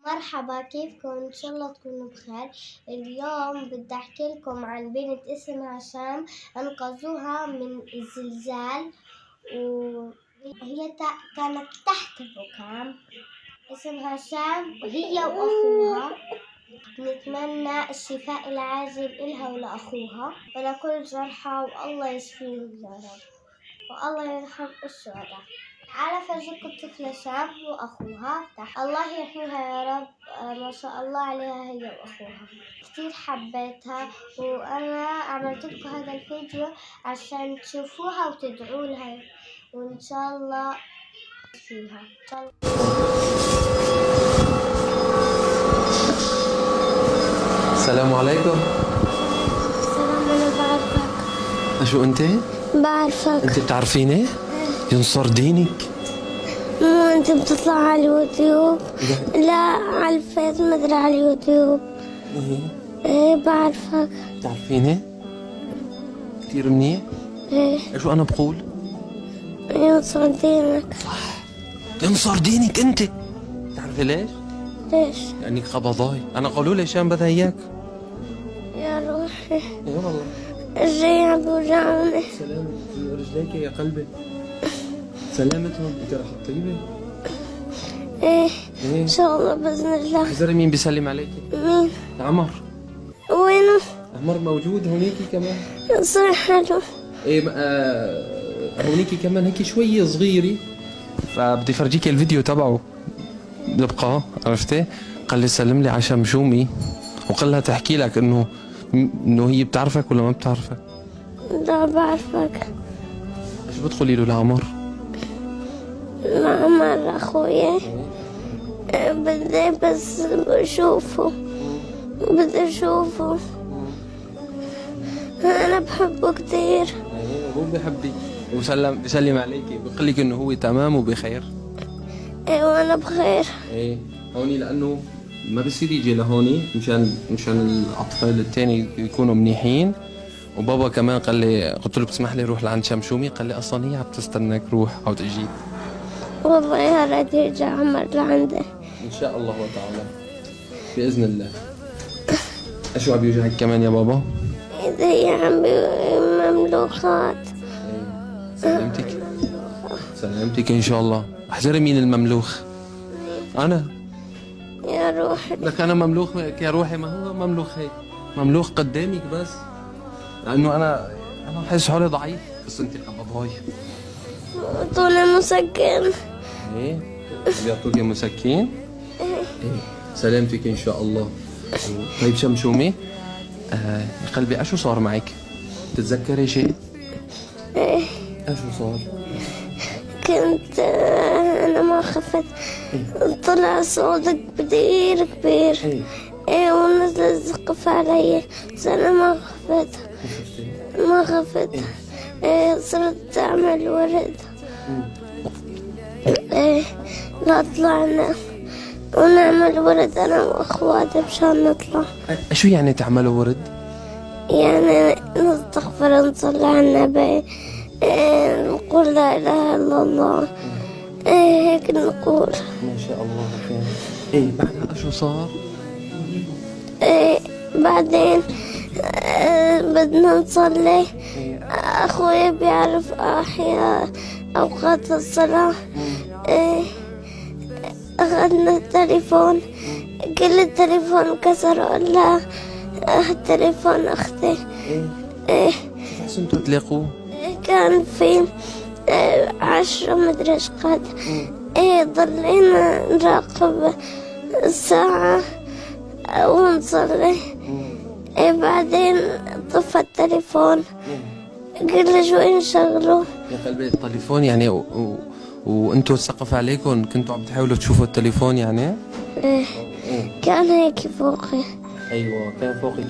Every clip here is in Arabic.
مرحبا، كيفكم؟ إن شاء الله تكونوا بخير. اليوم بدي أحكي لكم عن بنت اسمها شام، أنقذوها من الزلزال وهي كانت تحت الركام. اسمها شام وهي وأخوها. نتمنى الشفاء العاجل إلها ولأخوها ولكل جرحى، والله يشفيهم يا رب، والله يرحم الشهداء. على فرجكم الطفلة شام وأخوها تحت، الله يحميها يا رب. ما شاء الله عليها هي وأخوها، كتير حبيتها، وأنا عملت لكم هذا الفيديو عشان تشوفوها وتدعوا لها، وإن شاء الله فيها إن شاء الله. السلام عليكم. السلام، أنا بعرفك. شو أنت؟ بعرفك. أنت بتعرفيني؟ ينصر دينك. مو أنت بتطلع على اليوتيوب؟ لا، على الفيس، مدري على اليوتيوب. ايه بعرفك. بتعرفيني؟ كثير منيح؟ ايه. شو أنا بقول؟ ينصر دينك. صح، ينصر دينك أنت. بتعرفي ليش؟ ليش؟ لأنك قبضاي. أنا قالوا لي شام بدها إياك. يا روحي، إي والله. رجلي عم بوجعوني. سلامة رجليك يا قلبي. سلامتهم. أنت رح تطيبي؟ ايه إيه. ان شاء الله باذن الله. زري مين بيسلم عليك؟ مين؟ عمر. وينه؟ عمر موجود هونيكي كمان. صار حلو. ايه هونيكي كمان هيك شوي صغيرة، فبدي فرجيك الفيديو تبعه نبقى. عرفتي؟ قال لي سلم لي على شمشومي، وقال لها تحكي لك انه هي بتعرفك ولا ما بتعرفك. لا بعرفك. ايش بتقولي له لعمر؟ لعمر اخويا، بدي بس بشوفه، بدي اشوفه، انا بحبه كتير. هو بحبك بيسلم عليكي، بيقول لك انه هو تمام وبخير. ايه وانا بخير. ايه هوني لانه ما بصير يجي لهوني مشان الاطفال التاني يكونوا منيحين. وبابا كمان قال لي، قلت له بتسمح لي روح لعند شمشومي؟ قال لي اصلا هي عم تستناك روح او تجي. والله يا ريت يجي عمر لعندي ان شاء الله تعالى باذن الله. شو عم يوجعك كمان يا بابا؟ ايدي عم مملوخات. سلامتك سلامتك ان شاء الله. احذري مين المملوخ؟ انا يا روحي. لك انا مملوخ يا روحي؟ ما هو مملوخ هيك، مملوخ قدامك بس، لانه انا بحس حالي ضعيف، بس انت قبضاي. طول مسكن. ايه بيعطوكي مسكين؟ ايه سلامتك ان شاء الله. طيب شمشومي، يا قلبي اشو صار معك؟ تتذكري شيء؟ ايه. اشو صار؟ كنت انا ما خفت. طلع صوتك كبير كبير. ايه ونزل السقف علي، بس انا ما خفت. ايه صرت اعمل ورد. ايه لا طلعنا ونعمل ورد انا واخواتي مشان نطلع. شو يعني تعملوا ورد؟ يعني نستغفر، نصلي على النبي، نقول لا اله الا الله. هيك نقول. ما شاء الله خير. ايه بعدها شو صار؟ بعدين بدنا نصلي. اخوي بيعرف احياء اوقات الصلاة. اخذنا التليفون، كل التليفون كسر الا تليفون اختي. كيف حسنتوا تلاقوه؟ كان في 10 مدري ايش قد. ضلينا نراقب الساعة ونصلي. بعدين طفى التليفون، قلنا شوي نشغله. يا قلبي التليفون يعني وانتوا السقف عليكم كنتوا عم تحاولوا تشوفوا التليفون يعني؟ كان هيك فوقي. ايوه كان فوقك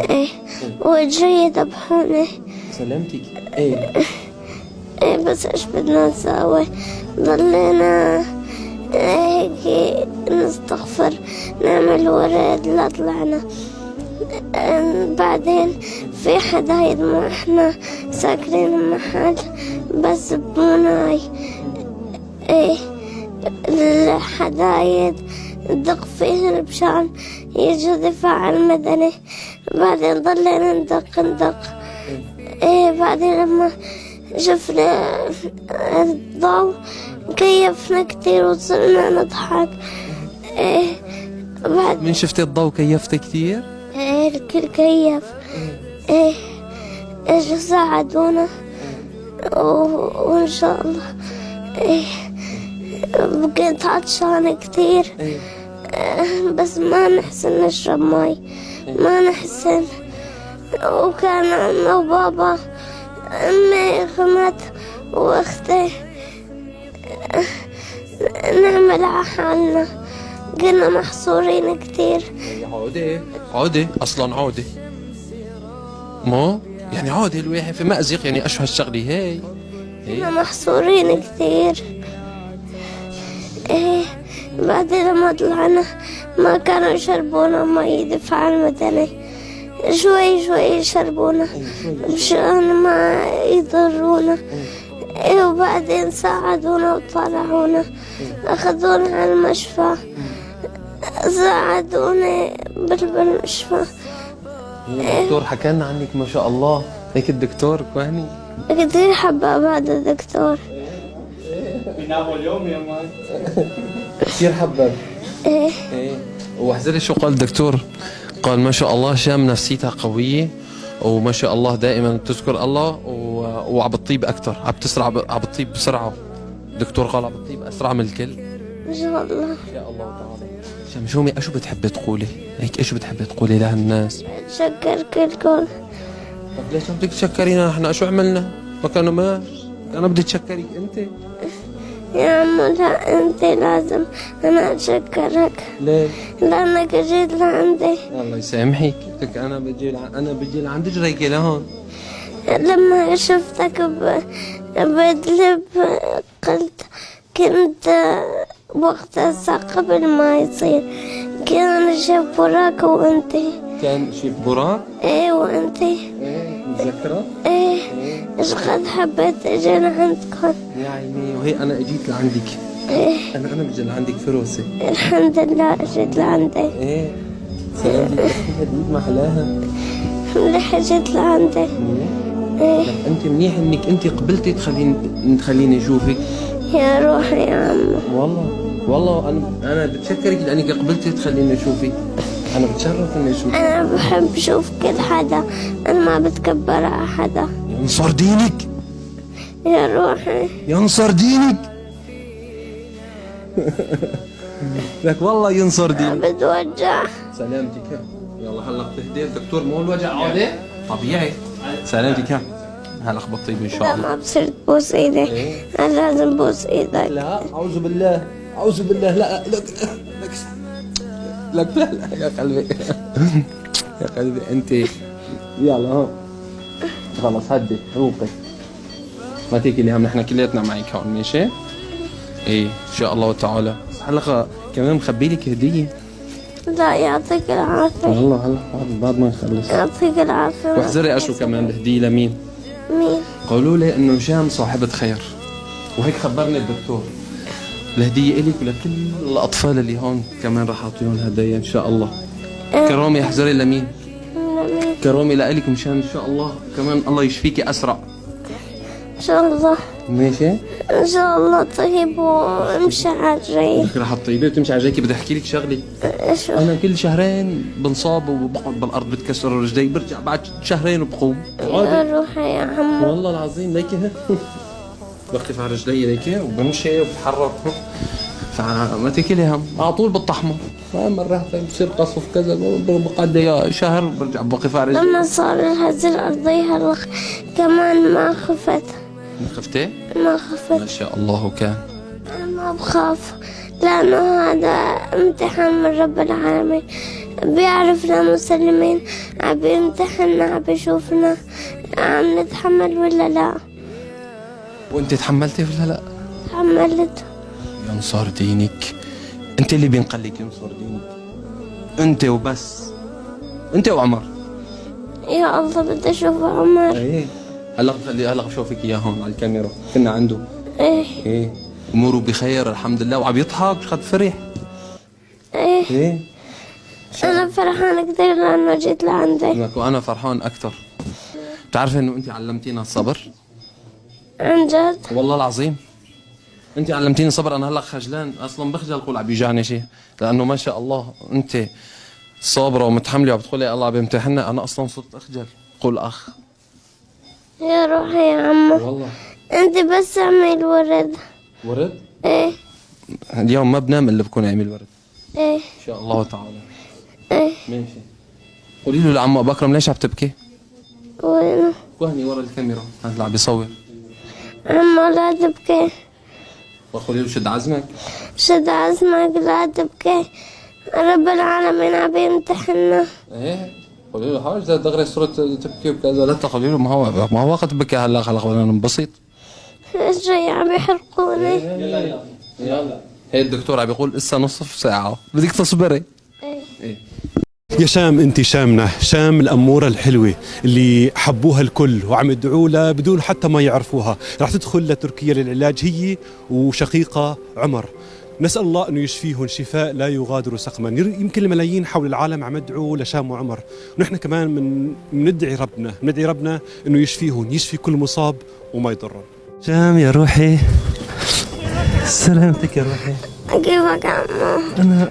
هيك. وجاي يذبحوني. سلامتك. بس ايش بدنا نسوي؟ ضلينا هيك نستغفر، نعمل ورد، لا طلعنا. بعدين في حدايد، ما احنا ساكنين محل بس بموناي. الحدايد ندق فيه مشان يجي دفاع المدني. بعدين ضلينا ندق. بعدين لما شفنا الضوء كيفنا كتير وصرنا نضحك. بعد من شفتي الضوء كيفت كثير؟ الكل كيف. اجوا ساعدونا وان شاء الله. بقيت عطشانة كتير، بس ما نحسن نشرب مي، ما نحسن. وكان عمي وبابا، أمي غمت وأختي نعمل عحالنا، كنا محصورين كتير. عودة أصلا عودة مو يعني عودة الواحد في مأزق، يعني أشو هالشغلة هي كنا محصورين كتير. بعدين لما طلعنا ما كانوا يشربونا مي دفاع المدني، شوي يشربونا مشان ما يضرونا. وبعدين ساعدونا وطلعونا، أخذونا على المشفى، ساعدونا بالمشفى. الدكتور حكى لنا عنك ما شاء الله، هيك الدكتور كواني كثير حباب هذا الدكتور. بيناموا اليوم يا مان. كثير حبب. ايه واحذري شو قال الدكتور؟ قال ما شاء الله شام نفسيتها قوية، وما شاء الله دائما بتذكر الله وعم بتطيب أكثر، عم بتسرع، عم بتطيب بسرعة. الدكتور قال عم بتطيب أسرع من الكل إن شاء الله. إن شاء الله تعالى. شمشومي أشو بتحبي تقولي؟ هيك أشو بتحبي تقولي لهالناس؟ بتشكر كلكم. طب ليش عم بدك تشكرينا؟ نحن شو عملنا؟ ما كانوا ما أنا بدي تشكريك أنت. يا عم لا، أنت لازم أنا أتشكرك. ليه؟ لأنك جيت لعندي. الله يسامحك، قلت أنا بجي لعندك ريكي لهون. لما شفتك بدلب قلت كنت وقتها قبل ما يصير كان شاف براك وانتي. كان شيف براك؟ ايه وانتي. ايه متذكرة؟ ايه ايش قد حبيت اجي لعندكم. يا عيني، وهي انا اجيت لعندك. ايه انا بجي لعندك فروسة. الحمد لله اجيت لعندي. ايه سلامتك، هديك ما حلاها. منيح اجيت لعندي. ايه لك انت منيح انك انت قبلتي تخليني اشوفك. يا روحي يا عم. والله انا بتشكرك لانك قبلتي تخليني اشوفك. انا بتشرف اني اشوفك. انا بحب اشوف كل حدا، انا ما بتكبر على حدا. ينصر دينك يا روحي. ينصر دينك. لك والله ينصر دينك. بتوجع. سلامتك. يلا هلا بتهدي الدكتور، مو الوجع عادي طبيعي. سلامتك. هلا بطيب ان شاء لا الله. ما بصير تبوس ايدي. انا لازم بوس ايدك. لا اعوذ بالله، اعوذ بالله. لا لا يا قلبي. يا قلبي انت. يلا ها خلص هدي روقي، ما تيجي هم، نحن كلياتنا معك هون ماشي؟ ايه ان شاء الله تعالى. هلا كمان مخبي لك هديه. لا يعطيك العافية. هلا بعد ما نخلص. يعطيك العافية. واحذري اشو كمان الهديه لمين؟ مين؟ قالوا لي انه هشام صاحبة خير، وهيك خبرني الدكتور. الهدية إلك ولكل الأطفال اللي هون كمان راح أعطيهم هدايا إن شاء الله. كرامي احذري لمين؟ لمين؟ كرامي لإلك مشان إن شاء الله كمان الله يشفيكي أسرع. إن شاء الله. ماشي؟ إن شاء الله طيب وامشي على الريق. رح تطيبي وتمشي على رجليكي. بدي أحكي لك شغلة. إيش؟ أنا كل شهرين بنصاب وبقعد بالأرض بتكسر رجلي، برجع بعد شهرين وبقوم. يا روحي يا عم. والله العظيم ليكي بقف على رجلي ليكي وبمشي وبتحرك، فما تكلي هم. على طول بالطحمة مرة بصير قصف كذا، بقعد شهر برجع بقف على رجلي. لما صار الهزة الأرضية هلا كمان ما خفت. ما خفتي؟ ما خفت. ما شاء الله. كان أنا ما بخاف لأنه هذا امتحان من رب العالمين، بيعرفنا مسلمين، عم بيمتحننا، عم بيشوفنا عم نتحمل ولا لا. وانت تحملتي ولا لا؟ تحملت. ينصر دينك. انت اللي بينقلك ينصر دينك، انت وبس، انت وعمر. يا الله بدي اشوف عمر. ايه هلا بشوفك اياه هون على الكاميرا، كنا عنده. ايه ايه اموره بخير الحمد لله، وعم يضحك. مش قد فرح. ايه ايه انا فرحانة كثير لانه جيت لعندك. لك وانا فرحان اكثر. بتعرفي انه انت علمتينا الصبر؟ عن جد؟ والله العظيم انت علمتيني الصبر. انا هلا خجلان اصلا، بخجل اقول عم بيوجعني شيء، لانه ما شاء الله انت صابره ومتحمله وبتقولي الله بيمتحننا. انا اصلا صرت اخجل قول اخ. يا روحي يا عمو، والله انت بس اعمل ورد. ورد؟ ايه اليوم ما بنام الا بكون عامل ورد ايه ان شاء الله تعالى. ايه. ماشي. قولي له لعمو ابو اكرم ليش عم تبكي؟ وينه؟ وهني ورا الكاميرا هذا عم بيصور. عمو لا تبكي. وقولي له شد عزمك. شد عزمك لا تبكي، رب العالمين عم يمتحنا. ايه قولي له حاج دغري صرت تبكي وكذا. لا تقولي له ما هو وقت بكي هلا خلينا ننبسط. ايش جاي عم يحرقوني. يلا هي الدكتور عم بيقول لسه نصف ساعة بدك تصبري. ايه. يا شام انت شامنا، شام الأمورة الحلوة اللي حبوها الكل وعم يدعوا لها بدون حتى ما يعرفوها. رح تدخل لتركيا للعلاج هي وشقيقة عمر. نسأل الله أنه يشفيهم شفاء لا يغادر سقما. يمكن الملايين حول العالم عم يدعوا لشام وعمر، ونحن كمان ندعي ربنا أنه يشفيهم، يشفي كل مصاب وما يضرهم. شام يا روحي، سلامتك يا روحي. كيفك عمو؟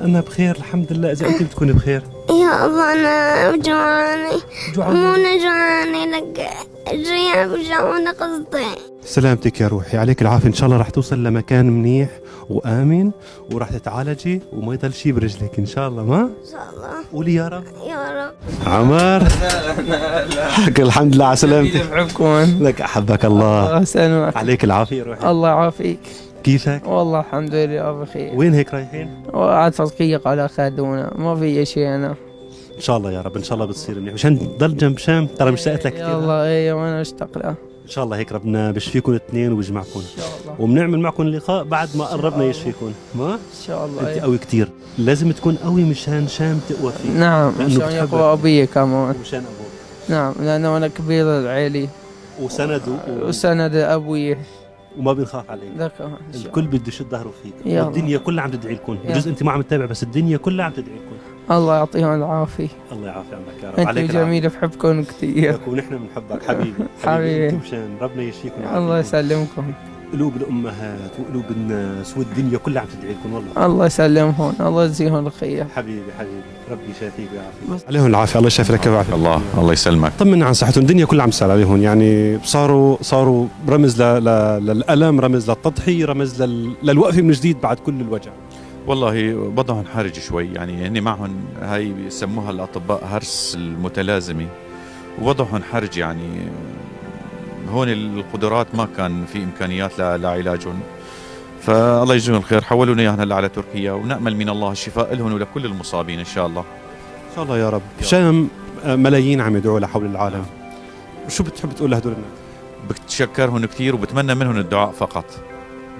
أنا بخير الحمد لله. إذا أنت بتكوني بخير. يا الله انا جوعانة. مو انا جوعانة لك، جاي بجوعانة قصدي. سلامتك يا روحي، عليك العافية. إن شاء الله رح توصل لمكان منيح وآمن ورح تتعالجي وما يضل شي برجلك إن شاء الله. ما؟ ان شاء الله. قولي يا رب. يا رب. عمر حق الحمد لله على سلامتك. بحبكم. لك أحبك الله. أسأل عليك العافية يا روحي. الله يعافيك. كيفك؟ والله الحمد لله بخير. وين هيك رايحين؟ وقعد تدقيق على خادونا، ما في شيء أنا. إن شاء الله يا رب، إن شاء الله بتصير منيح مشان تضل جنب شام. ترى مشتاقت لك كثير. يلا إيه وأنا أشتاق له. إن شاء الله هيك ربنا بيشفيكم الاثنين ويجمعكم إن شاء الله. وبنعمل معكم لقاء بعد ما قربنا يشفيكم. ما؟ إن شاء الله. أنت إيه. قوي كثير، لازم تكون قوي مشان شام تقوى فيك. نعم لأنه عشان بتحبك. يقوى أبي كمان. ومشان أبوك نعم لأنه أنا كبير العيلة وسند وسند أبوي. وما بنخاف عليك. ذاك إن شاء الكل بده يشد ظهره فيك. يلا. والدنيا كلها عم تدعي لكم. يلا. بجوز انت ما عم تتابع بس الدنيا كلها عم تدعي لكم. الله يعطيهم العافية. الله يعافي عمرك يا رب. أنتوا جميل بحبكم كثير. ونحن بنحبك حبيبي. حبيبي. انت وشان ربنا يشفيكم الله يسلمكم. قلوب الامهات وقلوب الناس والدنيا كلها عم تدعي لكم والله. الله يسلمهم، الله يجزيهم الخير. حبيبي ربي يشافيك ويعافيك. عليهم العافيه، الله يشافي لك ويعافيك. الله يسلمك. طمنا عن صحتهم، الدنيا كلها عم تسال عليهم، يعني صاروا رمز للالم، رمز للتضحيه، رمز للوقفه من جديد بعد كل الوجع. والله وضعهم حرج شوي، يعني هن معهم هاي بيسموها الاطباء هرس المتلازمه، ووضعهم حرج يعني هون القدرات ما كان في امكانيات لعلاجهم، فالله يجزيهم الخير. حولونا اياهم هلا على تركيا، ونامل من الله الشفاء لهم ولكل المصابين ان شاء الله. ان شاء الله يا رب. شام ملايين عم يدعوا لحول العالم، شو بتحب تقول لهدول الناس؟ بتشكرهم كثير وبتمنى منهم الدعاء فقط.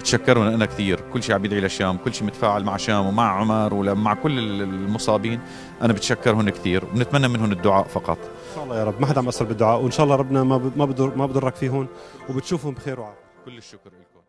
بتشكرهم انا كثير، كل شيء عم يدعي لشام، كل شيء متفاعل مع شام ومع عمر ومع كل المصابين. انا بتشكرهم كثير وبنتمنى منهم الدعاء فقط. ان شاء الله يا رب، ما حدا مقصر بالدعاء، وان شاء الله ربنا ما بضرك فيهم وبتشوفهم بخير وعافيه. كل الشكر لكم.